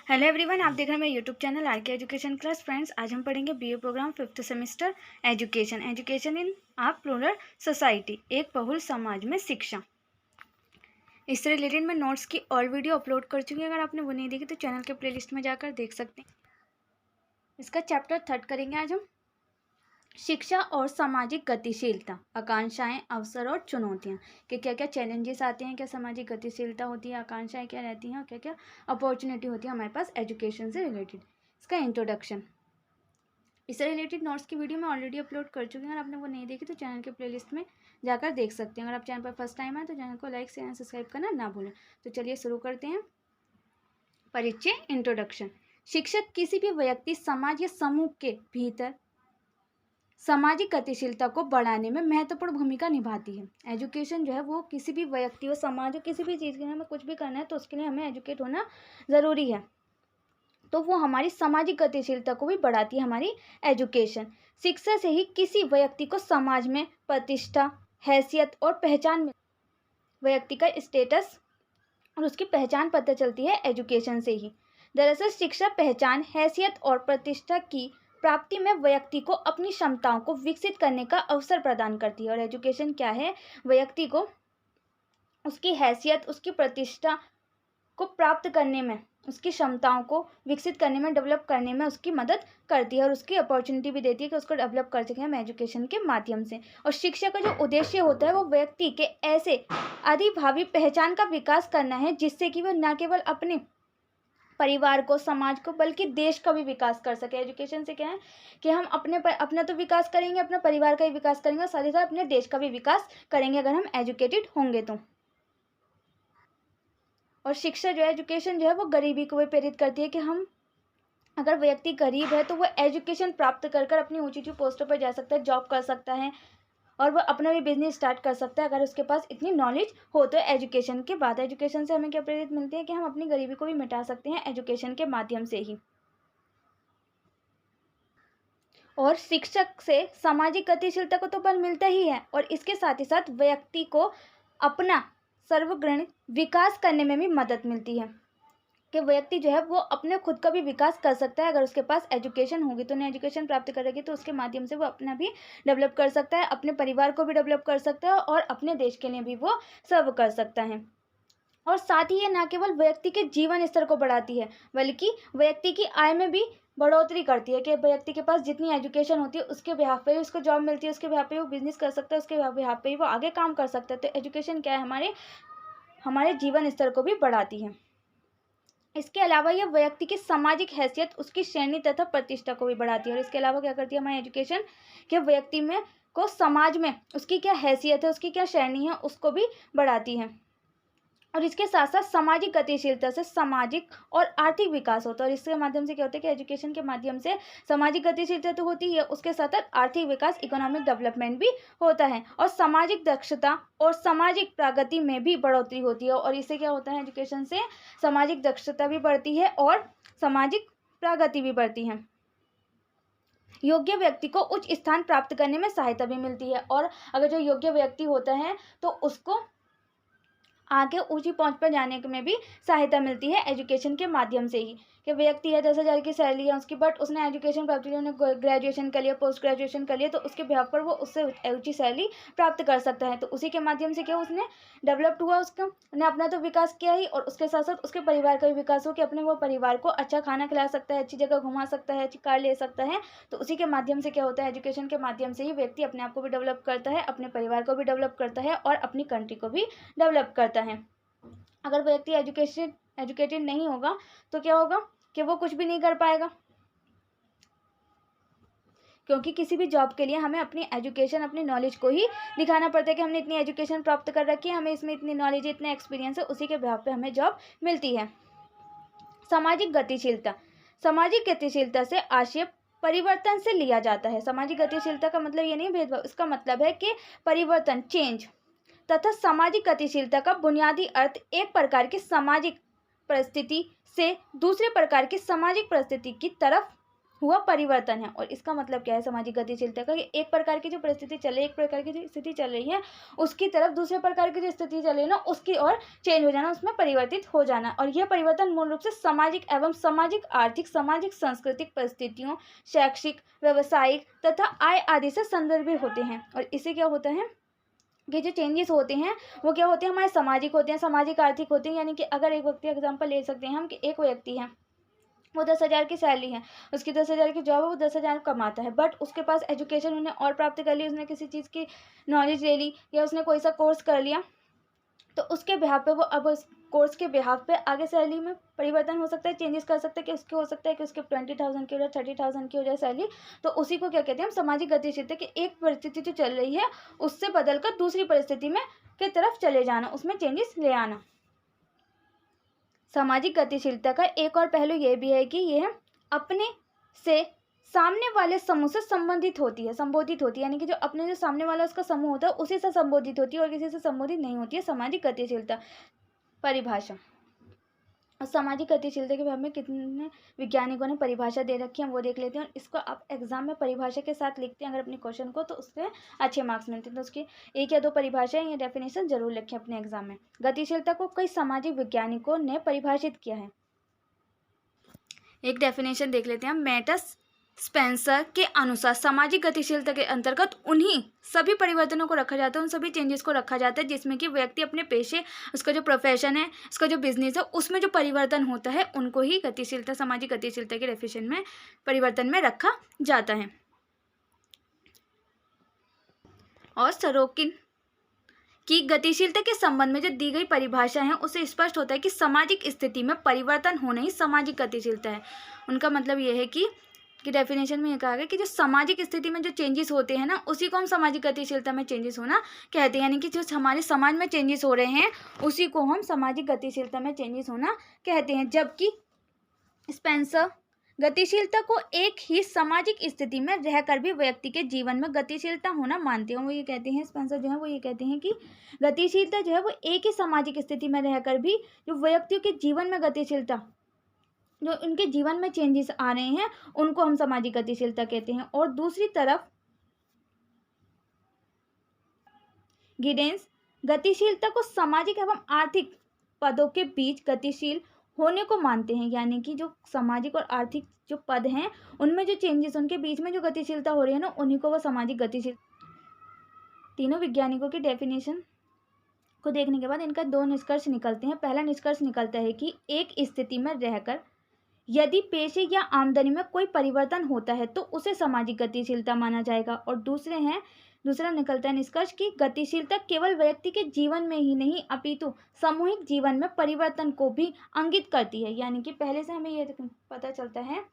Hello everyone, आप देख रहे हैं मेरे YouTube channel R K education class. Friends, आज हम पढ़ेंगे BA programme 5th semester education in a plural society, एक बहुल समाज में शिक्षा। इससे रिलेटेड मैं नोट्स की और वीडियो अपलोड कर चुकी हूँ। अगर आपने वो नहीं देखी तो चैनल के प्लेलिस्ट में जाकर देख सकते हैं। इसका चैप्टर 3 करेंगे आज हम, शिक्षा और सामाजिक गतिशीलता, आकांक्षाएं, अवसर और चुनौतियां, कि क्या क्या चैलेंजेस आते हैं, क्या सामाजिक गतिशीलता होती है, आकांक्षाएं क्या रहती हैं और क्या क्या अपॉर्चुनिटी होती है हमारे पास एजुकेशन से रिलेटेड। इसका इंट्रोडक्शन, इससे रिलेटेड नोट्स की वीडियो मैं ऑलरेडी अपलोड कर चुकी हूँ। अगर आपने वो नहीं देखी तो चैनल के प्लेलिस्ट में जाकर देख सकते हैं। अगर आप चैनल पर फर्स्ट टाइम आए तो चैनल को लाइक शेयर एंड सब्सक्राइब करना ना भूलें। तो चलिए शुरू करते हैं। परिचय, इंट्रोडक्शन। शिक्षक किसी भी व्यक्ति, समाज या समूह के भीतर सामाजिक गतिशीलता को बढ़ाने में महत्वपूर्ण भूमिका निभाती है। एजुकेशन जो है वो किसी भी व्यक्ति और समाज और किसी भी चीज़ के लिए हमें कुछ भी करना है तो उसके लिए हमें एजुकेट होना ज़रूरी है। तो वो हमारी सामाजिक गतिशीलता को भी बढ़ाती है हमारी एजुकेशन। शिक्षा से ही किसी व्यक्ति को समाज में प्रतिष्ठा, हैसियत और पहचान मिल, व्यक्ति का स्टेटस और उसकी पहचान पता चलती है एजुकेशन से ही। दरअसल शिक्षा पहचान, हैसियत और प्रतिष्ठा की प्राप्ति में व्यक्ति को अपनी क्षमताओं को विकसित करने का अवसर प्रदान करती है। और एजुकेशन क्या है, व्यक्ति को उसकी हैसियत, उसकी प्रतिष्ठा को प्राप्त करने में, उसकी क्षमताओं को विकसित करने में, डेवलप करने में उसकी मदद करती है और उसकी अपॉर्चुनिटी भी देती है कि उसको डेवलप कर सकें हम एजुकेशन के माध्यम से। और शिक्षा का जो उद्देश्य होता है वो व्यक्ति के ऐसे अधिभावी पहचान का विकास करना है जिससे कि वह न केवल अपने परिवार को, समाज को, बल्कि देश का भी विकास कर सके। एजुकेशन से क्या है कि हम अपना तो विकास करेंगे, अपने परिवार का भी विकास करेंगे और साथ ही साथ अपने देश का भी विकास करेंगे अगर हम एजुकेटेड होंगे तो। और शिक्षा जो है, एजुकेशन जो है वो गरीबी को भी प्रेरित करती है कि हम, अगर व्यक्ति गरीब है तो वह एजुकेशन प्राप्त कर कर अपनी ऊंची ऊंची पोस्टों पर जा सकता है, जॉब कर सकता है और वह अपना भी बिजनेस स्टार्ट कर सकता है अगर उसके पास इतनी नॉलेज हो तो। एजुकेशन के बाद, एजुकेशन से हमें क्या प्रेरित मिलती है कि हम अपनी गरीबी को भी मिटा सकते हैं एजुकेशन के माध्यम से ही। और शिक्षक से सामाजिक गतिशीलता को तो बल मिलता ही है और इसके साथ ही साथ व्यक्ति को अपना सर्वग्रण विकास करने में भी मदद मिलती है कि व्यक्ति जो है वो अपने खुद का भी विकास कर सकता है। अगर उसके पास एजुकेशन होगी तो, नई एजुकेशन प्राप्त करेगी तो उसके माध्यम से वो अपना भी डेवलप कर सकता है, अपने परिवार को भी डेवलप कर सकता है और अपने देश के लिए भी वो सर्व कर सकता है। और साथ ही ये न केवल व्यक्ति के जीवन स्तर को बढ़ाती है बल्कि व्यक्ति की आय में भी बढ़ोतरी करती है कि व्यक्ति के पास जितनी एजुकेशन होती है उसके बिहाफ पे ही उसको जॉब मिलती है, उसके बिहाफ पे वो बिजनेस कर सकता है, उसके बिहाफ पे ही वो आगे काम कर सकता है। तो एजुकेशन क्या है, हमारे जीवन स्तर को भी बढ़ाती है। इसके अलावा यह व्यक्ति की सामाजिक हैसियत, उसकी श्रेणी तथा प्रतिष्ठा को भी बढ़ाती है। और इसके अलावा क्या करती है हमारी एजुकेशन, कि व्यक्ति में को समाज में उसकी क्या हैसियत है, उसकी क्या श्रेणी है, उसको भी बढ़ाती है। और इसके साथ साथ सामाजिक गतिशीलता से सामाजिक और आर्थिक विकास होता है। और इसके माध्यम से क्या होता है कि एजुकेशन के माध्यम से सामाजिक गतिशीलता तो होती है, उसके साथ साथ आर्थिक विकास, इकोनॉमिक डेवलपमेंट भी होता है और सामाजिक दक्षता और सामाजिक प्रगति में भी बढ़ोतरी होती है। और इससे क्या होता है, एजुकेशन से सामाजिक दक्षता भी बढ़ती है और सामाजिक प्रगति भी बढ़ती है। योग्य व्यक्ति को उच्च स्थान प्राप्त करने में सहायता भी मिलती है। और अगर जो योग्य व्यक्ति होता है तो उसको आगे ऊंची पहुंच पर जाने में भी सहायता मिलती है एजुकेशन के माध्यम से ही। कि व्यक्ति है 10,000 की सैलरी है उसकी, बट उसने एजुकेशन प्राप्त की, उसने ग्रेजुएशन कर लिया, पोस्ट ग्रेजुएशन कर लिया, तो उसके बिहाफ पर वो उससे ऊंची सैलरी प्राप्त कर सकता है। तो उसी के माध्यम से क्या उसने डेवलप्ड हुआ, उसका ने अपना तो विकास किया ही और उसके साथ साथ उसके परिवार का भी विकास हो कि अपने वो परिवार को अच्छा खाना खिला सकता है, अच्छी जगह घुमा सकता है, अच्छी कार ले सकता है। तो उसी के माध्यम से क्या होता है, एजुकेशन के माध्यम से ही व्यक्ति अपने आप को भी डेवलप करता है, अपने परिवार को भी डेवलप करता है और अपनी कंट्री को भी डेवलप करता है। अगर व्यक्ति एजुकेटेड नहीं होगा तो क्या होगा कि वो कुछ भी नहीं कर पाएगा, क्योंकि किसी भी जॉब के लिए हमें अपनी एजुकेशन, अपनी नॉलेज को ही दिखाना पड़ता है कि हमने इतनी एजुकेशन प्राप्त कर रखी है, हमें इसमें इतनी नॉलेज है, इतना एक्सपीरियंस है, उसी के बिहाफ पे हमें जॉब मिलती है। सामाजिक गतिशीलता, सामाजिक गतिशीलता से आशय परिवर्तन से लिया जाता है। सामाजिक गतिशीलता का मतलब ये नहीं भेदभाव, इसका मतलब है कि परिवर्तन, चेंज, तथा सामाजिक गतिशीलता का बुनियादी अर्थ एक प्रकार की सामाजिक परिस्थिति से दूसरे प्रकार की सामाजिक परिस्थिति की तरफ हुआ परिवर्तन है। और इसका मतलब क्या है सामाजिक गतिशीलता का, कि एक प्रकार की जो परिस्थिति चल रही है, एक प्रकार की जो स्थिति चल रही है, उसकी तरफ दूसरे प्रकार की जो स्थिति चल रही है ना, उसकी ओर चेंज हो जाना, उसमें परिवर्तित हो जाना। और यह परिवर्तन मूल रूप से सामाजिक एवं सामाजिक आर्थिक सामाजिक सांस्कृतिक परिस्थितियों, शैक्षिक व्यावसायिक तथा आय आदि से संदर्भित होते हैं। और इससे क्या होता है कि जो चेंजेस होते हैं वो क्या होते हैं, हमारे सामाजिक होते हैं, सामाजिक आर्थिक होते हैं। यानी कि अगर एक व्यक्ति एग्जाम्पल ले सकते हैं हम, कि एक व्यक्ति है, वो 10,000 की सैलरी है, उसकी 10,000 की जॉब है, वो 10,000 कमाता है, बट उसके पास एजुकेशन उन्हें और प्राप्त कर ली, उसने किसी चीज़ की नॉलेज ले ली, या उसने कोई सा कोर्स कर लिया, तो उसके बिहाफ पे वो अब उस कोर्स के बिहाफ पे आगे सैलरी में परिवर्तन हो सकता है, चेंजेस कर सकता है, कि उसके हो सकता है कि उसके 20,000 की हो जाए, 30,000 की हो जाए सैलरी। तो उसी को क्या कहते हैं हम, सामाजिक गतिशीलता, कि एक परिस्थिति जो चल रही है उससे बदलकर दूसरी परिस्थिति में की तरफ चले जाना, उसमें चेंजेस ले आना। सामाजिक गतिशीलता का एक और पहलू यह भी है कि यह अपने से सामने वाले समूह से संबंधित होती है, संबोधित होती है। यानी कि जो अपने जो सामने वाला उसका समूह होता है उसी से संबोधित होती है, और किसी से संबोधित नहीं होती है सामाजिक गतिशीलता। परिभाषा, और सामाजिक गतिशीलता के बारे में कितने वैज्ञानिकों ने परिभाषा दे रखी है वो देख लेते हैं। और इसको आप एग्जाम में परिभाषा के साथ लिखते हैं अगर अपने क्वेश्चन को, तो उससे अच्छे मार्क्स मिलते हैं। तो उसकी एक या दो परिभाषाएं या डेफिनेशन जरूर लिखें अपने एग्जाम में। गतिशीलता को कई सामाजिक वैज्ञानिकों ने परिभाषित किया है। एक डेफिनेशन देख लेते हैं हम। मैटस स्पेंसर के अनुसार सामाजिक गतिशीलता के अंतर्गत उन्हीं सभी परिवर्तनों को रखा जाता है, उन सभी चेंजेस को रखा जाता है जिसमें कि व्यक्ति अपने पेशे, उसका जो प्रोफेशन है, उसका जो बिजनेस है, उसमें जो परिवर्तन होता है उनको ही गतिशीलता, सामाजिक गतिशीलता के डेफिनेशन में, परिवर्तन में रखा जाता है। और सरोकिन कि गतिशीलता के संबंध में जो दी गई परिभाषा है उससे स्पष्ट होता है कि सामाजिक स्थिति में परिवर्तन होना ही सामाजिक गतिशीलता है। उनका मतलब यह है कि डेफिनेशन में ये कहा गया कि जो सामाजिक स्थिति में जो चेंजेस होते हैं ना, उसी को हम सामाजिक गतिशीलता में चेंजेस होना कहते हैं। यानी कि जो हमारे समाज में चेंजेस हो रहे हैं उसी को हम सामाजिक गतिशीलता में चेंजेस होना कहते हैं। जबकि स्पेंसर गतिशीलता को एक ही सामाजिक स्थिति में रहकर भी व्यक्ति के जीवन में गतिशीलता होना मानते हैं। वो ये कहते हैं, स्पेंसर जो है वो ये कहते हैं कि गतिशीलता जो है वो एक ही सामाजिक स्थिति में रहकर भी जो व्यक्तियों के जीवन में गतिशीलता, जो उनके जीवन में चेंजेस आ रहे हैं उनको हम सामाजिक गतिशीलता कहते हैं। और दूसरी तरफ गिडेंस गतिशीलता को सामाजिक एवं आर्थिक पदों के बीच गतिशील होने को मानते हैं। यानी कि जो सामाजिक और आर्थिक जो पद हैं उनमें जो चेंजेस, उनके बीच में जो गतिशीलता हो रही है ना, उन्हीं को वो सामाजिक गतिशील। तीनों वैज्ञानिकों की डेफिनेशन को देखने के बाद इनका दो निष्कर्ष निकलते हैं। पहला निष्कर्ष निकलता है कि एक स्थिति में रहकर यदि पेशे या आमदनी में कोई परिवर्तन होता है तो उसे सामाजिक गतिशीलता माना जाएगा। और दूसरा निकलता है निष्कर्ष कि गतिशीलता केवल व्यक्ति के जीवन में ही नहीं अपितु सामूहिक जीवन में परिवर्तन को भी इंगित करती है। यानी कि पहले से हमें यह पता चलता है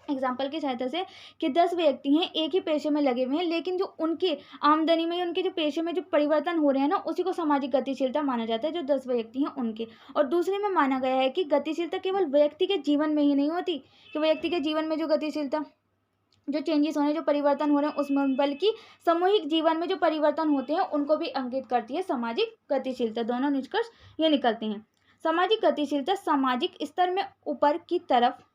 एग्जाम्पल की सहायता से कि 10 व्यक्ति हैं, एक ही पेशे में लगे हुए हैं, लेकिन जो उनकी आमदनी में, उनके जो पेशे में जो परिवर्तन हो रहे हैं ना, उसी को सामाजिक गतिशीलता माना जाता है, जो 10 व्यक्ति हैं उनके। और दूसरे में माना गया है कि गतिशीलता केवल व्यक्ति के जीवन में ही नहीं होती, कि व्यक्ति के जीवन में जो गतिशीलता, जो चेंजेस हो रहे हैं, जो परिवर्तन हो रहे हैं उसमें, बल्कि सामूहिक जीवन में जो परिवर्तन होते हैं उनको भी अंकित करती है सामाजिक गतिशीलता। दोनों निष्कर्ष ये निकलते हैं। सामाजिक गतिशीलता सामाजिक स्तर में ऊपर की तरफ,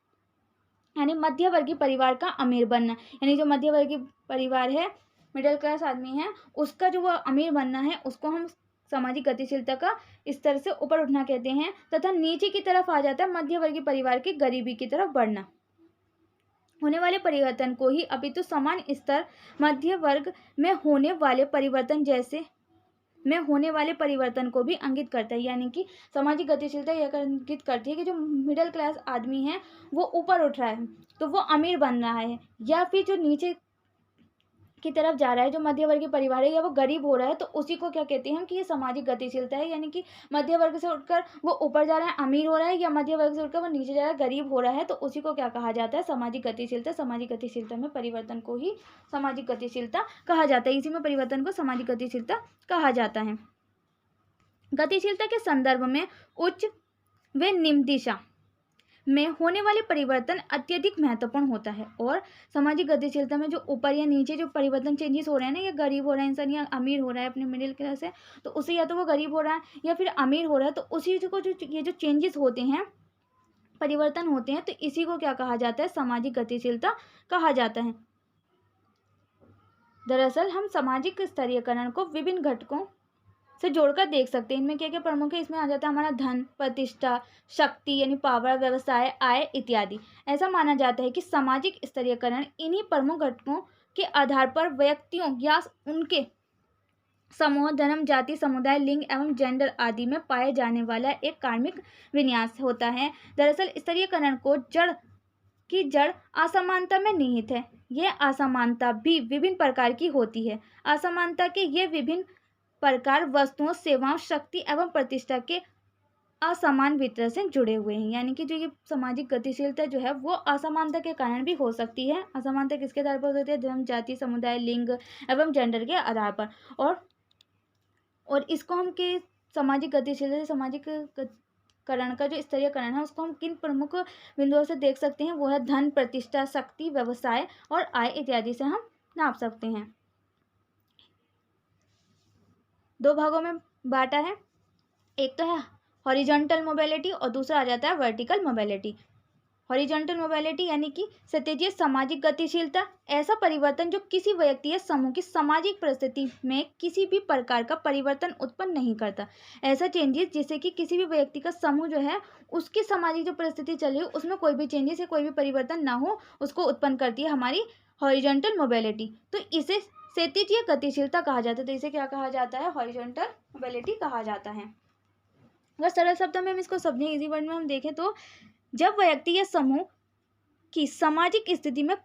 यानी मध्यवर्गीय परिवार का अमीर बनना, यानी जो मध्यवर्गीय परिवार है, मिडिल क्लास आदमी है, उसका जो वो अमीर बनना है उसको हम सामाजिक गतिशीलता का स्तर से ऊपर उठना कहते हैं। तथा नीचे की तरफ आ जाता है मध्यवर्गीय परिवार की गरीबी की तरफ बढ़ना। होने वाले परिवर्तन को ही अपितु समान स्तर मध्य वर्ग में होने वाले परिवर्तन जैसे में होने वाले परिवर्तन को भी अंकित करता है। यानी कि सामाजिक गतिशीलता यह अंकित करती है कि जो मिडिल क्लास आदमी है वो ऊपर उठ रहा है तो वो अमीर बन रहा है, या फिर जो नीचे की तरफ जा रहा है, जो मध्यवर्गीय परिवार है, या वो गरीब हो रहा है, तो उसी को क्या कहते हैं हम कि ये सामाजिक गतिशीलता है। यानी कि मध्य वर्ग से उठकर वो ऊपर जा रहा है, अमीर हो रहा है, या मध्य वर्ग से उठकर वो नीचे जा रहा है, गरीब हो रहा है, तो उसी को क्या कहा जाता है, सामाजिक गतिशीलता। सामाजिक गतिशीलता में परिवर्तन को ही सामाजिक गतिशीलता कहा जाता है। इसी में परिवर्तन को सामाजिक गतिशीलता कहा जाता है। गतिशीलता के संदर्भ में उच्च व निम्न दिशा में होने वाले परिवर्तन अत्यधिक महत्वपूर्ण होता है। और सामाजिक गतिशीलता में जो ऊपर या नीचे जो परिवर्तन चेंजेस हो रहे हैं ना, या गरीब हो रहा है इंसान या अमीर हो रहा है अपने मिडिल क्लास है, तो उसे या तो वो गरीब हो रहा है या फिर अमीर हो रहा है, तो उसी को जो ये जो चेंजेस होते हैं परिवर्तन होते हैं, तो इसी को क्या कहा जाता है, सामाजिक गतिशीलता कहा जाता है। दरअसल हम सामाजिक स्तरीयकरण को विभिन्न घटकों से जोड़कर देख सकते हैं। इनमें क्या क्या प्रमुख है, इसमें आ जाता है हमारा धन, प्रतिष्ठा, शक्ति यानी पावर, व्यवसाय, आय इत्यादि। ऐसा माना जाता है कि सामाजिक स्तरीयकरण इन्हीं प्रमुख घटकों के आधार पर व्यक्तियों या उनके समूह, जन्म, जाति, समुदाय, लिंग एवं जेंडर आदि में पाए जाने वाला एक कार्मिक विन्यास होता है। दरअसल स्तरीयकरण को जड़ असमानता में निहित है। यह असमानता भी विभिन्न प्रकार की होती है। असमानता के ये विभिन्न प्रकार वस्तुओं, सेवाओं, शक्ति एवं प्रतिष्ठा के असमान वितरण से जुड़े हुए हैं। यानी कि जो ये सामाजिक गतिशीलता जो है वो असमानता के कारण भी हो सकती है। असमानता किसके आधार पर होती है, धर्म, जाति, समुदाय, लिंग एवं जेंडर के आधार पर। और इसको हम के सामाजिक गतिशीलता, सामाजिक करण का जो स्तरीयकरण है उसको हम किन प्रमुख बिंदुओं से देख सकते हैं, वो है धन, प्रतिष्ठा, शक्ति, व्यवसाय और आय इत्यादि से हम नाप सकते हैं। 2 भागों में बांटा है, एक तो है हॉरिजॉन्टल मोबिलिटी और दूसरा आ जाता है वर्टिकल मोबिलिटी। हॉरिजॉन्टल मोबिलिटी यानी कि क्षैतिज सामाजिक गतिशीलता, ऐसा परिवर्तन जो किसी व्यक्ति या समूह की सामाजिक परिस्थिति में किसी भी प्रकार का परिवर्तन उत्पन्न नहीं करता। ऐसा चेंजेस जिससे कि किसी भी व्यक्ति का समूह जो है उसकी सामाजिक जो परिस्थिति चली हो उसमें कोई भी चेंजेस या कोई भी परिवर्तन ना हो, उसको उत्पन्न करती है हमारी हॉरिजॉन्टल मोबिलिटी। तो इसे क्षैतिज गतिशीलता कहा जाता है। तो इसे क्या कहा जाता है, हॉरिजॉन्टल मोबिलिटी कहा जाता है। अगर सरल शब्दों में हम इसको समझें, इजी वर्ड में हम देखें तो जब व्यक्ति या समूह की सामाजिक स्थिति में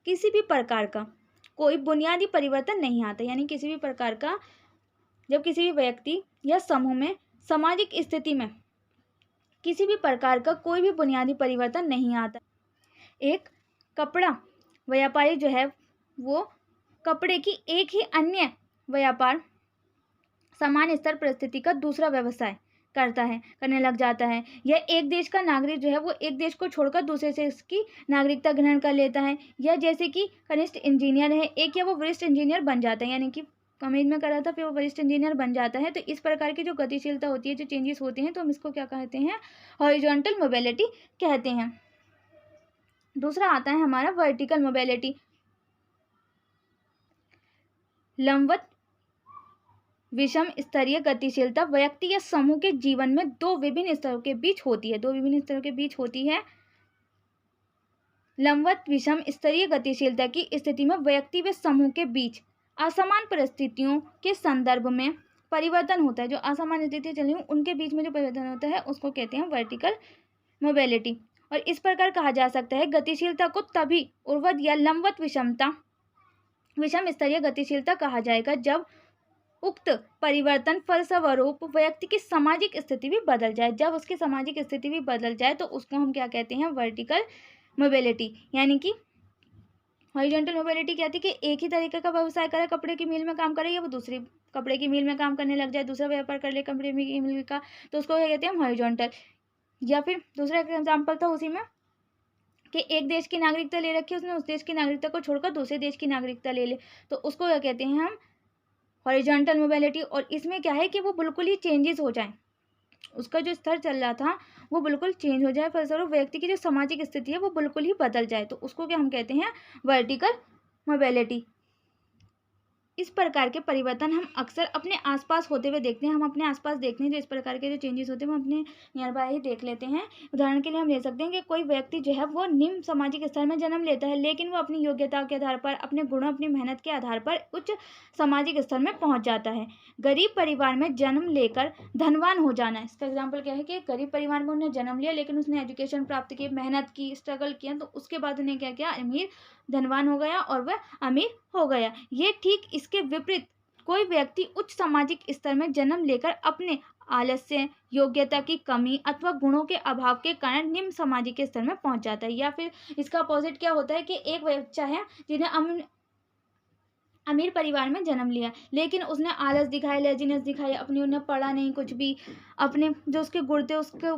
किसी भी प्रकार का कोई बुनियादी परिवर्तन नहीं आता, यानी किसी भी प्रकार का जब किसी भी व्यक्ति या समूह में सामाजिक स्थिति में किसी भी प्रकार का कोई भी बुनियादी परिवर्तन नहीं आता। एक कपड़ा व्यापारी जो है वो कपड़े की एक ही अन्य व्यापार समान स्तर परिस्थिति का दूसरा व्यवसाय करने लग जाता है, या एक देश का नागरिक जो है वो एक देश को छोड़कर दूसरे देश की नागरिकता ग्रहण कर लेता है, या जैसे कि कनिष्ठ इंजीनियर है एक, या वो वरिष्ठ इंजीनियर बन जाता है, यानी कि कॉलेज में करा था फिर वो वरिष्ठ इंजीनियर बन जाता है। तो इस प्रकार की जो गतिशीलता होती है, जो चेंजेस होते हैं, तो हम इसको क्या कहते हैं, हॉरिजॉन्टल मोबिलिटी कहते हैं। दूसरा आता है हमारा वर्टिकल मोबिलिटी। लंबवत विषम स्तरीय गतिशीलता व्यक्ति या समूह के जीवन में दो विभिन्न स्तरों के बीच होती है। लंबवत विषम स्तरीय गतिशीलता की स्थिति में व्यक्ति व समूह के बीच असमान परिस्थितियों के संदर्भ में परिवर्तन होता है। जो असमान स्थिति चली हुई उनके बीच में जो परिवर्तन होता है उसको कहते हैं वर्टिकल मोबिलिटी। और इस प्रकार कहा जा सकता है गतिशीलता को तभी उर्वत या लंबवत विषम स्तरीय गतिशीलता कहा जाएगा जब उक्त परिवर्तन फलस्वरूप व्यक्ति की सामाजिक स्थिति भी बदल जाए। जब उसकी सामाजिक स्थिति भी बदल जाए तो उसको हम क्या कहते हैं, वर्टिकल मोबिलिटी। यानी कि हॉरिजॉन्टल मोबिलिटी क्या थी कि एक ही तरीके का व्यवसाय करे, कपड़े की मिल में काम करे, या वो दूसरी कपड़े की मिल में काम करने लग जाए, दूसरा व्यापार कर ले कपड़े की मिल का, तो उसको क्या कहते हैं, हॉरिजॉन्टल। या फिर दूसरा एग्जाम्पल था उसी में कि एक देश की नागरिकता ले रखी है उसने, उस देश की नागरिकता को छोड़कर दूसरे देश की नागरिकता ले ले, तो उसको क्या कहते हैं हम, हॉरिजॉन्टल मोबिलिटी। और इसमें क्या है कि वो बिल्कुल ही चेंजेस हो जाए, उसका जो स्तर चल रहा था वो बिल्कुल चेंज हो जाए, फलस्वरूप व्यक्ति की जो सामाजिक स्थिति है वो बिल्कुल ही बदल जाए, तो उसको क्या हम कहते हैं, वर्टिकल मोबिलिटी। इस प्रकार के परिवर्तन हम अक्सर अपने आसपास होते हुए देखते हैं। हम अपने आसपास देखते हैं जो इस प्रकार के जो चेंजेस होते हैं हम अपने नियर बाय ही देख लेते हैं। उदाहरण के लिए हम ले सकते हैं कि कोई व्यक्ति जो है वो निम्न सामाजिक स्तर में जन्म लेता है, लेकिन वो अपनी योग्यता के आधार पर, अपने गुणों, अपनी मेहनत के आधार पर उच्च सामाजिक स्तर में पहुंच जाता है। गरीब परिवार में जन्म लेकर धनवान हो जाना, इसका एग्जाम्पल क्या है कि गरीब परिवार में उन्हें जन्म लिया, लेकिन उसने एजुकेशन प्राप्त की, मेहनत की, स्ट्रगल किया, तो उसके बाद उन्हें क्या किया, धनवान हो गया और वह अमीर हो गया। ये ठीक इसके विपरीत कोई व्यक्ति उच्च सामाजिक स्तर में जन्म लेकर अपने आलस्य, योग्यता की कमी अथवा गुणों के अभाव के कारण निम्न सामाजिक स्तर में पहुंच जाता है। या फिर इसका अपोजिट क्या होता है कि एक बच्चा है जिन्हें अमीर परिवार में जन्म लिया, लेकिन उसने आलस दिखाया, लेजीनेस दिखाई, अपनी उन्हें पढ़ा नहीं कुछ भी, अपने जो उसके गुण थे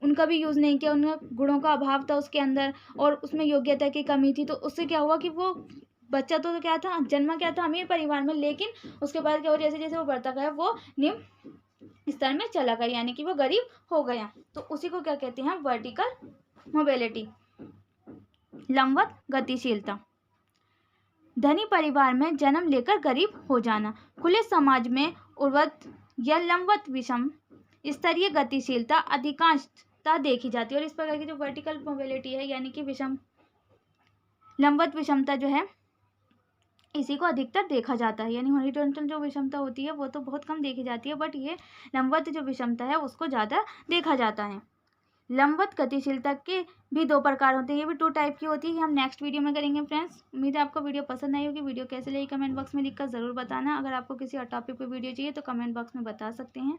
उनका भी यूज़ नहीं किया, उनका गुणों का अभाव था उसके अंदर और उसमें योग्यता की कमी थी, तो उससे क्या हुआ कि वो बच्चा तो क्या था, जन्मा क्या था, अमीर परिवार में, लेकिन उसके बाद क्या हुआ, जैसे जैसे वो बढ़ता गया वो निम्न स्तर में चला गया, यानी कि वो गरीब हो गया। तो उसी को क्या कहते हैं, वर्टिकल मोबिलिटी, लंबवत गतिशीलता। धनी परिवार में जन्म लेकर गरीब हो जाना, खुले समाज में ऊर्ध्व या लंबवत विषम स्तरीय गतिशीलता अधिकांशतः देखी जाती है। और इस प्रकार की जो वर्टिकल मोबिलिटी है, यानी कि विषम लंबवत विषमता जो है, इसी को अधिकतर देखा जाता है। यानी हॉरिजॉन्टल जो विषमता होती है वो तो बहुत कम देखी जाती है, बट ये लंबवत जो विषमता है उसको ज़्यादा देखा जाता है। लंबवत गतिशीलता के भी 2 प्रकार होते हैं, ये भी 2 टाइप की होती है। हम नेक्स्ट वीडियो में करेंगे फ्रेंड्स। उम्मीद है आपको वीडियो पसंद आई होगी। वीडियो कैसे लगी कमेंट बॉक्स में लिखकर ज़रूर बताना। अगर आपको किसी और टॉपिक पर वीडियो चाहिए तो कमेंट बॉक्स में बता सकते हैं।